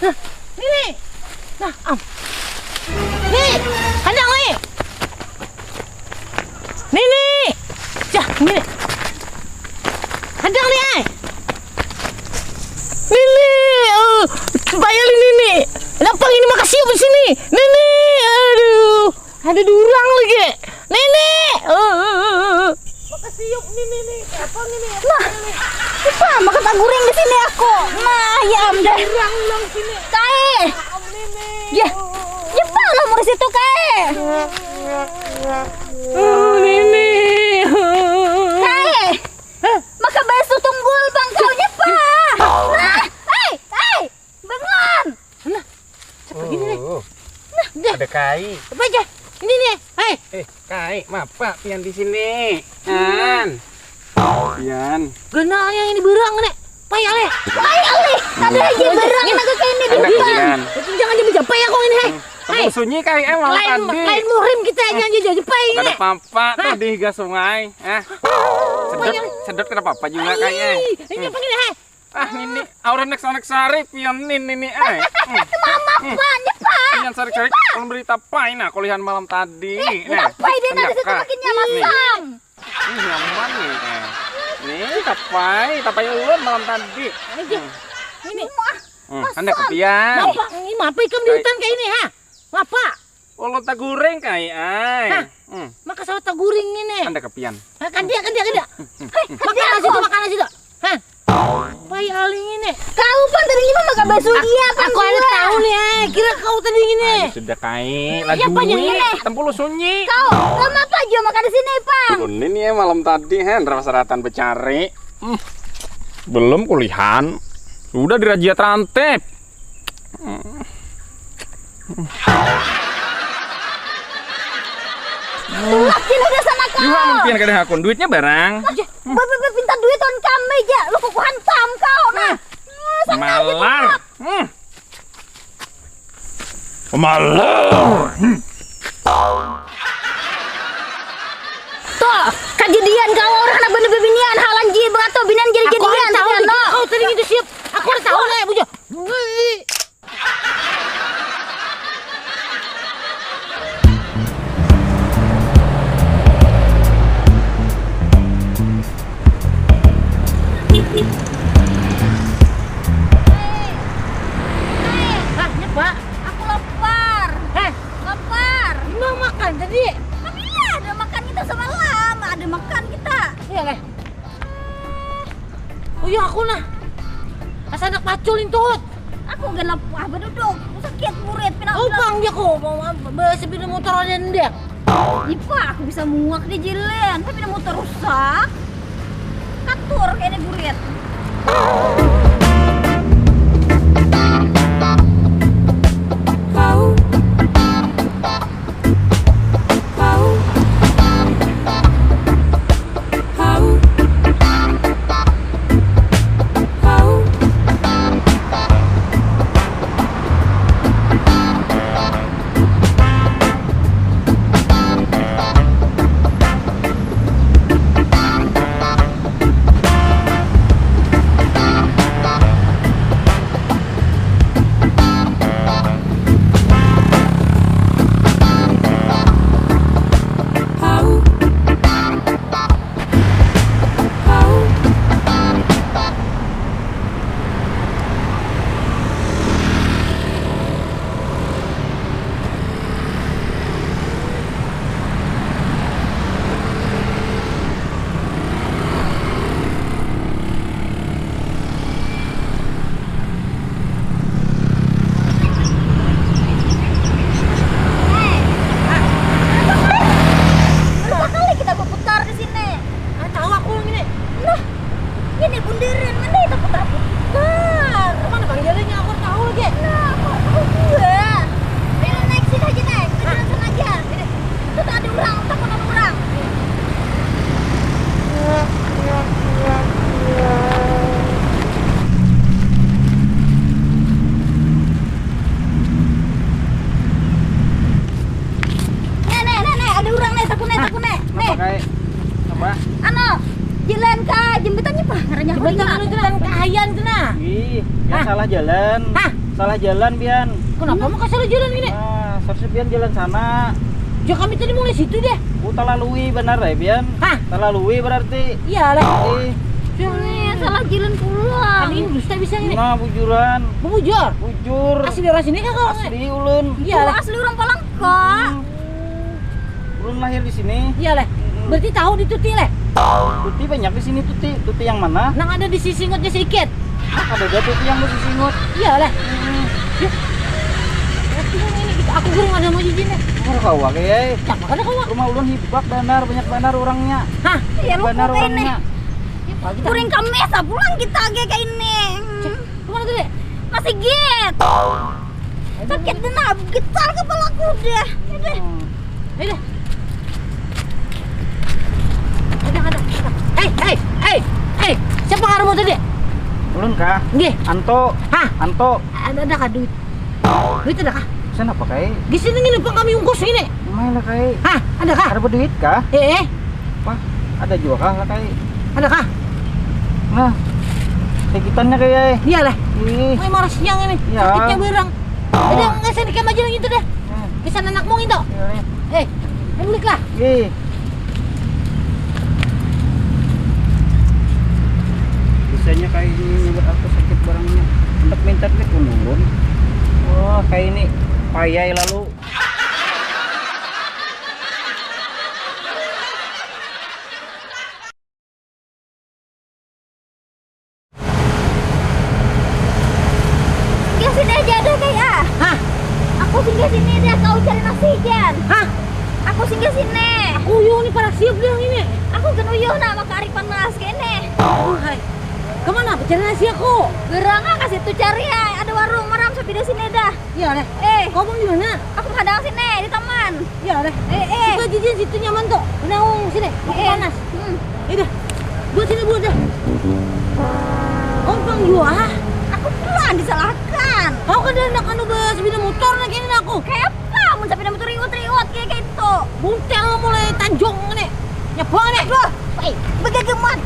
Nih. Nah, nih, kandang nih. Nih. Jah, ini. Kandang nih, bayar ini. Kenapa ini makasih di sini? Nenek, aduh. Ada durang lagi. Nenek. Makasih yuk nih. Apa ini? Nah, apa makan tak goreng di sini aku. Nah, ya amdah. Durang lang sini. Kae. Ya. Ya pa lah mo situ kae. Nenek. Kae. Maka beso tunggul bang kau nya pa. Nah, hey, bangun. Nah, cepat gini nih. Nah, ada kai. Apa aja? Ini nih. Hei. Kai, mapa pian di sini. An. Pian. Genal yang ini berang nih. Payah leh. Ada aja berang nak ke ini di Ada depan. pian. Jangan jadi payah kau ini. Hei. Kamu sunyi kai emang tadi. Lain murim kita yang jadi payah Gak ini. ada papa tuh di higa sungai. Sedot kena papa juga kayaknya. Ini apa gini? Hei. Ah ini auran nek sari pian ini ai. Mama pa nya pa. Pian sari-sari kalau berita pain nah kuliahan malam tadi. Apa ide nanti situ makinnya masam. Ini nyaman nih. Nih tapai ulun malam tadi. Ini. Anda kepian. Apa? Ini apa ikan di hutan kayak ini, ha? Apa? Ulun tak goreng kai ai. Maka sawat taguring ini. Anda kepian. Kan dia. Makan situ. Hah? Payah aling ini. Kau pun tadi mah makan beso dia pan. Aku ada tahu nih. Kira kau tadi gini. Sudah kai Ya, lagi apa yang ini? tempul sunyi. Kau, lama apa aja makan di sini, Pang? Ini ya malam tadi seratan becari. Belum kuliahan. Sudah dirajia terantep. Lakin udah sana kau. Juga mungkin kadang akun duitnya barang. Bebe pinta duit on kami aja. Lu kok hantam kau nah. Malar. Malar. Tuh, kejadian kau orang nak bener bebinian halan ji begato binan jadi Aku jadian. ada tahu. no. Kau tadi gitu siap. Aku ada tahu lah, bujo. Hah, Pak. Aku lapar. Heh, Lapar. mau makan tadi. Tapi ada makan kita semalam. Ada makan kita. Iya leh. Oh iya aku nah. Asa anak paculin tuh. Aku genap wah beduduk. Sakit murid pinang. Oh bang dia kok mau sepeda motor ada dia. Ipa, aku bisa muak di jilen. Tapi ada motor rusak. Katur kayaknya burit. Jembatan anu jalan kahayan cenah. Ih, yang salah jalan. Hah? salah jalan Bian. Kenapa mau salah jalan ini? Nah, seharusnya Bian jalan sana. Ya kami tadi mulai situ deh. Talalui benar ya Bian? Hah? Talalui berarti. Iya lah. Salah jalan pulang. Ini dusta bisa ini. Nah, bujuran. Bujur. Bujur. Asli orang sini kan kau? Asli ulun. Iya lah. Asli orang Palangka. Ulun lahir di sini. Iya lah. Berarti tahu di Tuti leh. Tuti banyak di sini Tuti. Tuti yang mana? Nang ada di sisi ngotnya sedikit. Ada juga Tuti yang mesti singut. Iya lah. Yuk. Aku gurung ada mau izin deh. Mau kau kayak. Siapa kada kau? Rumah ulun hibak benar, banyak benar orangnya. Hah? Iya lu Benar kok ini. orangnya. Kuring kamesa pulang kita kayak ini. Kemana tuh deh? Masih git. Sakit dengar getar kepalaku deh. Udah. Ayo deh. Ada. Hei. Siapa ngaruh mau tadi? Ulun kah? Nggih. Anto. Hah? Anto. Ada kah duit? Duit ada kah? Sen apa kai? Di sini ngini pang kami ungkus ini. Mana kai? Hah? Ada kah? Ada berduit kah? Apa? Ada juga kah lah kai? Ada kah? Nah, sekitarnya kayak. Iya lah. Ih. Mau marah siang ini. Iya. Sakitnya berang. Jadi nggak saya nikah aja gitu deh. Kesan anakmu itu. Balik lah. Ih. Bisanya kayak ini buat aku sakit barangnya. Untuk minta duit menurun. Wah, kayak ini payah lalu. Singgah sini aja deh kayak. Hah? Aku singgah sini deh kau cari nasi Jan. Hah? Aku singgah sini. Uyuh nih para siap deh ini. Aku kan uyuh nak makan kari panas kene. Aduh, hai. Kemana? Cari nasi aku. Gerang kasih tuh cari ya. Ada warung maram sepi di sini dah. Iya deh. Kau mau di mana? Aku kadang sini di taman. Iya deh. Situ jijin situ nyaman tuh. Menaung sini. Panas. Udah. Buat sini buat deh. Kau bang jual? Aku pulang disalahkan. Kau kan ada anak anu sepeda motor nih kini aku. Kayak apa? Mun sepeda motor riwut-riwut kayak gitu. Buntel mulai tanjong nih. Nyebang nih. Aduh, begageman.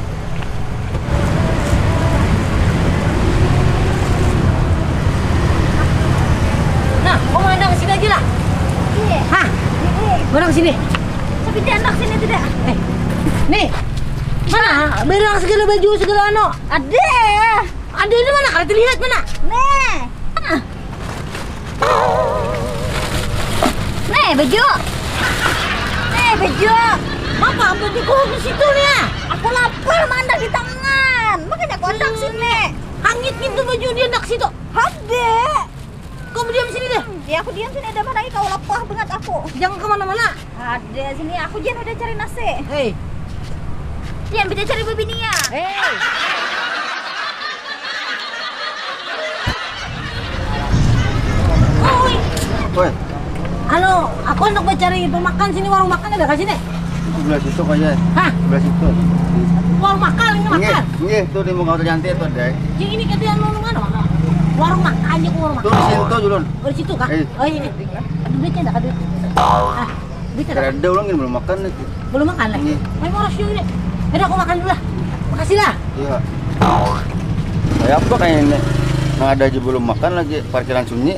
Nah, kau mandang sini aja lah. Iya. Hah? Barang sini. Tapi di anak sini tidak. Nih. Mana? Barang segala baju segala anu. Ada. Ada di mana? Kalau terlihat mana? Nih. Nih baju. Nih baju. Apa baju kau di situ nih? Aku lapar mandang di tangan. Makanya aku andang sini. Hangit gitu baju dia nak situ. Ada. Kau diam sini deh. Ya aku diam sini ada mana kau lapar banget aku. Jangan kemana-mana. Ada sini aku jangan udah cari nasi. Hei. Jangan bisa cari bebinia. Hei. Woi, Halo, aku hendak mencari pemakan sini warung makan ada kat sini? sebelah situ kayaknya. Hah? Sebelah situ. Warung makan ini makan. Nggih, tuh di muka cantik tuh deh. Yang ini kata yang mana mana? Warung makan aja warung Tuh makan. di situ Julun. Oh di situ kah? Eh. Oh ini. Ada duitnya enggak ada duit? Ah, duitnya enggak? Ada ulang belum makan nih. Belum makan lah. Iya. Ayo mau rasio ini. Udah aku makan dulu lah. Makasih lah. Iya. Kayak apa kayaknya? Nah, ada aja belum makan lagi parkiran sunyi.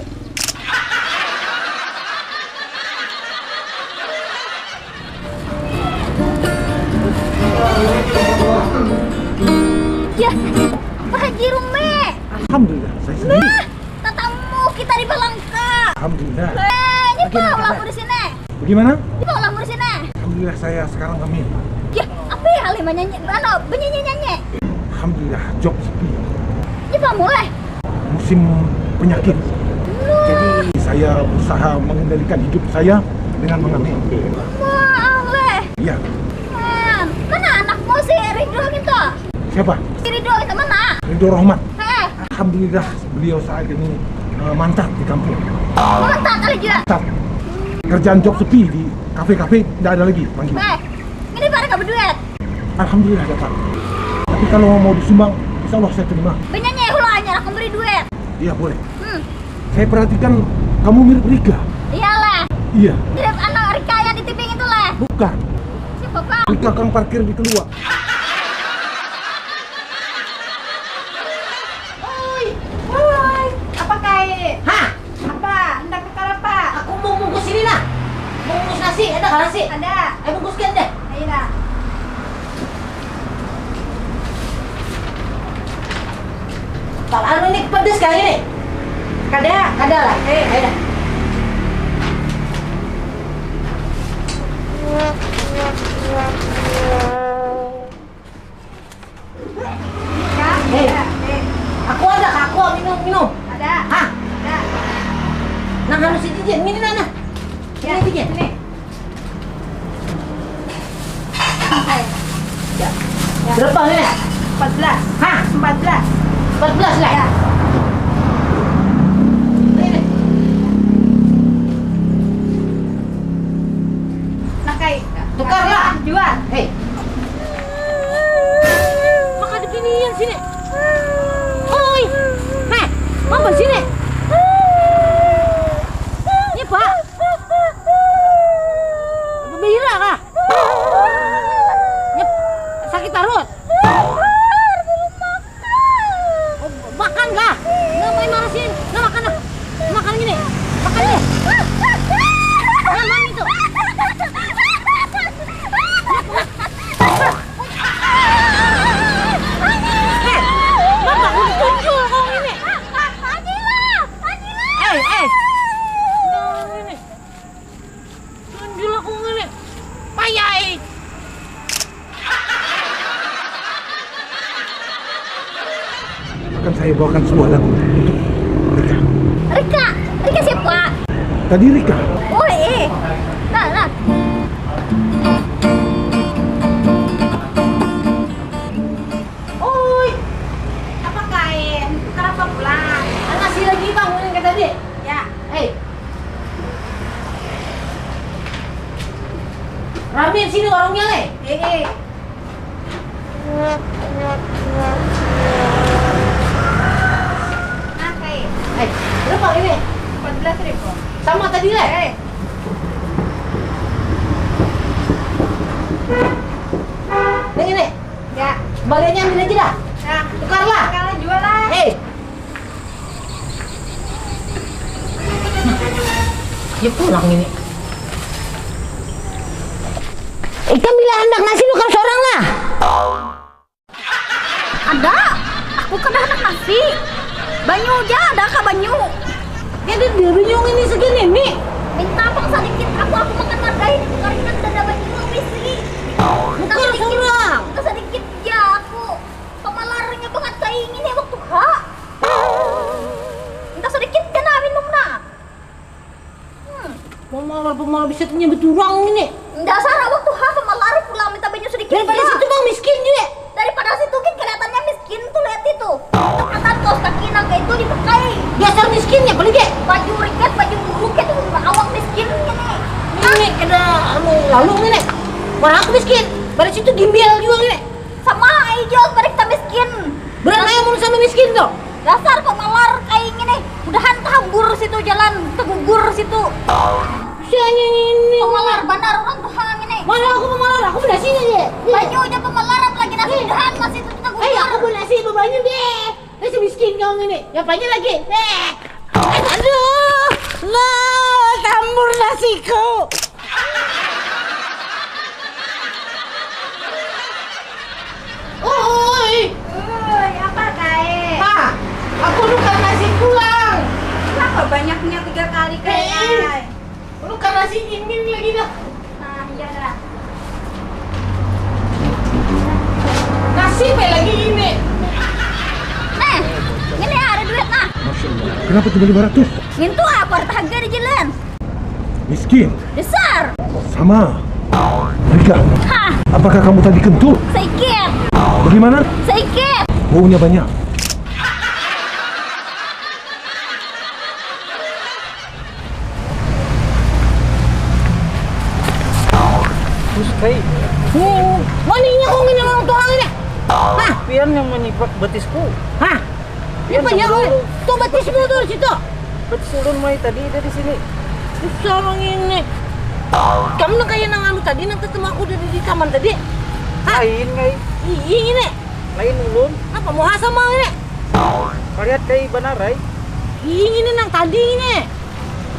Ya, Pak Haji Rumi. Alhamdulillah, saya sendiri. Nah, tatamu kita di Palangka. Alhamdulillah. Ini bawa lamu di sini. Bagaimana? Ini bawa lamu di sini. Alhamdulillah saya sekarang kami. Ya, apa ya hal yang nyanyi? Ano, benyanyi-nyanyi. Alhamdulillah job sepi. Ini bawa mulai. Musim penyakit. Jadi saya berusaha mengendalikan hidup saya dengan mengamen. Wah, oleh. Iya. Mana anakmu si Ridho gitu? Siapa? Si Ridho itu mana? Ridho Rahmat. Heh, Alhamdulillah beliau saat ini mantap di kampung. mantap kali juga. Mantap. Kerjaan job sepi di kafe-kafe tidak ada lagi panggil. Ini pada gak berduit. Alhamdulillah dapat. Tapi kalau mau disumbang, insya Allah saya terima. Benyanyi hulanya, aku beri duit. Iya boleh. Saya perhatikan kamu mirip Rika. Iyalah, Iya. mirip anak Rika yang di TV itu lah. Bukan. Siapa bang? Rika kang parkir di keluar. Hai, apa kae? nasi, ada nggak nasi? Ada. Ayo bungkuskan deh. Ayo dah. Kalau anu ini pedes kali ini. Kada lah. Ayo dah. Ya. Hei. Ada. Aku ada, aku minum. Ada. Hah? Ada. Nah, anu si Jijen, ini nah. Ya, Ini Jijen. ini. Ya. Berapa ini? 14. Hah? 14. 14 lah. Ya. Ini. Nah, kayak Tukar lah. Jual. Hei. Maka ada ginian sini. Oi. Heh, apa sini? Ini Pak. Bira kah? Nyep, sakit perut. Oh, makan kah? Nggak main marasin. Nggak makan dah. Makan gini. Makan deh. Makan itu. Bapak udah tunjuk kau ini. Ini. Tunjuk aku ini. Payai. Akan saya bawakan sebuah lagu untuk mereka. Rika siapa? Tadi Rika. Oh, Nah. Oi, Apa kain? Kenapa pulang? nasi lagi bang yang kata tadi. Ya. Hei. Ramen sini warungnya le. Nah, kain. Hei, berapa ini? 14.000. Sama tadi le. Ini. Ya. Bagiannya ambil aja dah. Nah, Tukarlah. sekarang jual lah. Hei. Dia pulang ini. Ikan bila hendak nasi bukan seorang lah. Ada. Aku kan anak nasi. Banyu aja ada kah banyu? Jadi dia binyung ini segini nih. Minta apa sedikit aku makan margain itu karena udah ada banyu misi. Minta Bukan sedikit. seorang. Minta sedikit ya aku. Pemalarnya banget kayak ini waktu minta sedikit kan minum nah. Pemalar bisa punya beturang ini. Dasar waktu pemalar pulang minta banyu sedikit. Daripada ya. situ bang miskin juga. Daripada situ kan kelihatannya miskin tuh lihat itu. Kata kaos kaki naga itu dipakai. Dasar miskinnya paling deh. Baju riket, baju buruk itu awak miskin ini. Ini ada lalu ini. Orang aku miskin. Pada situ gimbal juga ini. Sama aja mereka miskin. Berat ayam mau sama miskin tuh. Dasar pemalar kayak gini. Udahan tabur situ jalan, tegugur situ. Sianya ini. Pemalar bandar orang tuh hang ini. Mana aku pemalar? Aku beli sini deh. Baju aja pemalar apalagi nasi udahan masih itu tegugur. Aku beli nasi bebanyu deh. Nasi miskin kau ini. Yang banyak lagi. Aduh. Lah, campur nasiku. Oi. Apa kayak? Pak, aku nuker nasi pulang. Kenapa banyaknya 3 kali kayak? Nuker nasi ini lagi dah. Nah, iya dah. Nasi pe lagi ini. Ini ada duit nah. Masya Allah. Kenapa cuma 500? Mintu apa harga di jalan? Miskin. Besar. Sama. Rika, Hah, apakah kamu tadi kentut? sedikit. Bagaimana? Sedikit. Baunya banyak. Terus kayak Maninya kau ini orang tua ini. Hah? pian yang menyipak betisku. Hah? Pian Apa ya kau? Tuh batis semua tuh di situ. Betis ulun mai tadi dari sini. Seorang ini. Kamu nak kayak nang anu tadi nang ketemu aku di taman tadi. Hah? Lain ngai, Ini. lain ulun. Apa mau sama ini? Kalian kayak banarai. Ini nang tadi ini.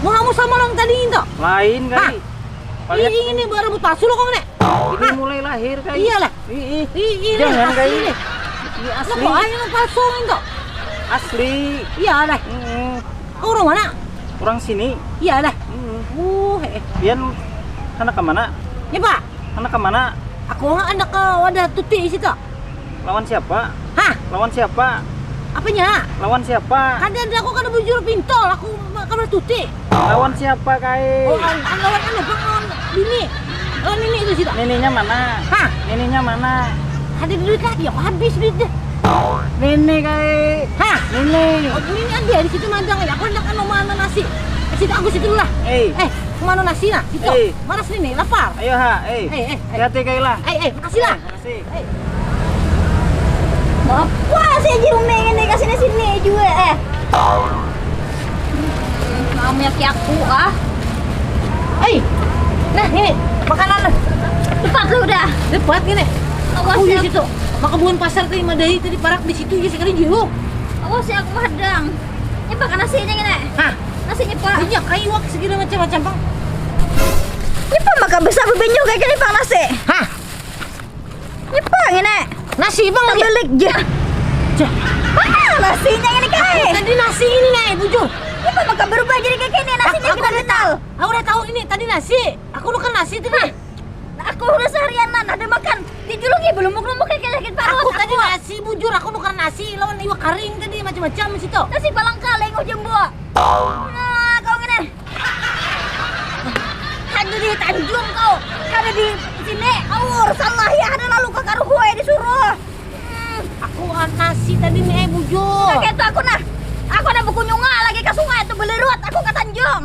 Mau kamu sama orang tadi itu? Lain Hah? ngai. Lihat Ini baru rebut palsu lo kok nek. ini mulai lahir kayak. Iyalah. Ih, jangan kayak ini. Ini Lo asli. kok ayo palsuin kok. Asli. Iyalah. Kau orang mana? Orang sini. Iyalah. Pian anak kemana? Ya Pak. Anak kemana? Aku nggak anak ke wadah tuti di situ. Lawan siapa? Hah? Lawan siapa? Apanya? Lawan siapa? Ada aku kan bujur pintol. Aku kan tuti. Lawan siapa kai? Oh, lawan anu bang lawan bini. Lawan ini itu situ. Nininya mana? Hah? Nininya mana? Ada duit lagi. Aku habis duitnya. Nini kai. Hah? Nini. Oh, ini ada di situ mandang ya. Aku hendak anu mana nasi. Ke situ aku situ dulu lah. Kemana nasi nah? Situ. Mana sini lapar. Ayo ha, hati-hati kai lah. Makasih lah. Makasih. Apa sih Jumeng ini kesini sini juga Mami aku Nah ini makanan. Cepat lu udah. Lepas gini. Awas Aku di ya. situ. Maka bukan pasar tadi Madai tadi parak di situ ya sekarang jauh. Awas ya aku hadang. Ini pakai nasinya gini. Hah? Nasinya pak. Ini kayu wak segala macam-macam bang. Ini pak maka besar bebenyo kayak gini pak nasi. Hah? Ini pak gini. Nasi bang lagi. Tebelik je. Nasinya ini kayak. Tadi nasi ini nih bujur. Ini pak maka berubah jadi kayak gini nasinya Aku kita udah kenal. Aku udah tahu ini tadi nasi. Aku makan nasi tadi. Aku udah seharianan ada makan. Dijulungi belum mau kayak sakit parut. Aku tadi nasi bujur. Aku nuker nasi lawan iwak kering tadi macam-macam di situ. Nasi balang kaleng ujung buah. Nah, kau gini. Ada di Tanjung kau. Ada di sini. Awur salah ya ada lalu ke karuhue disuruh. Aku nasi tadi nih bujur. Kayak itu aku nah. Aku ada buku nyunga lagi ke sungai itu belerut aku ke Tanjung.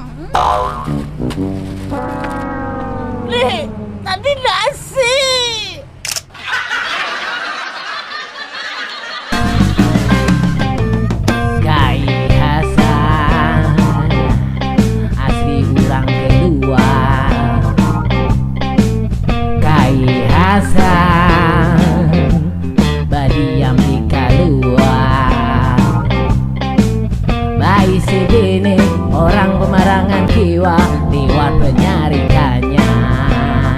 Nih, tadi nasi. Gai Hasan asli orang kedua. Gai Hasan badiam di keluar. Bayi segini orang pemarangan kiwa lewat penyarikannya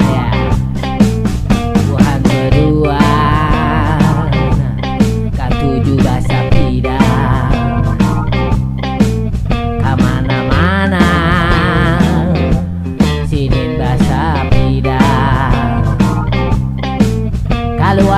ya. Tuhan berdua K7 bahasa pidang Kamana-mana Sinin bahasa pidang Kalau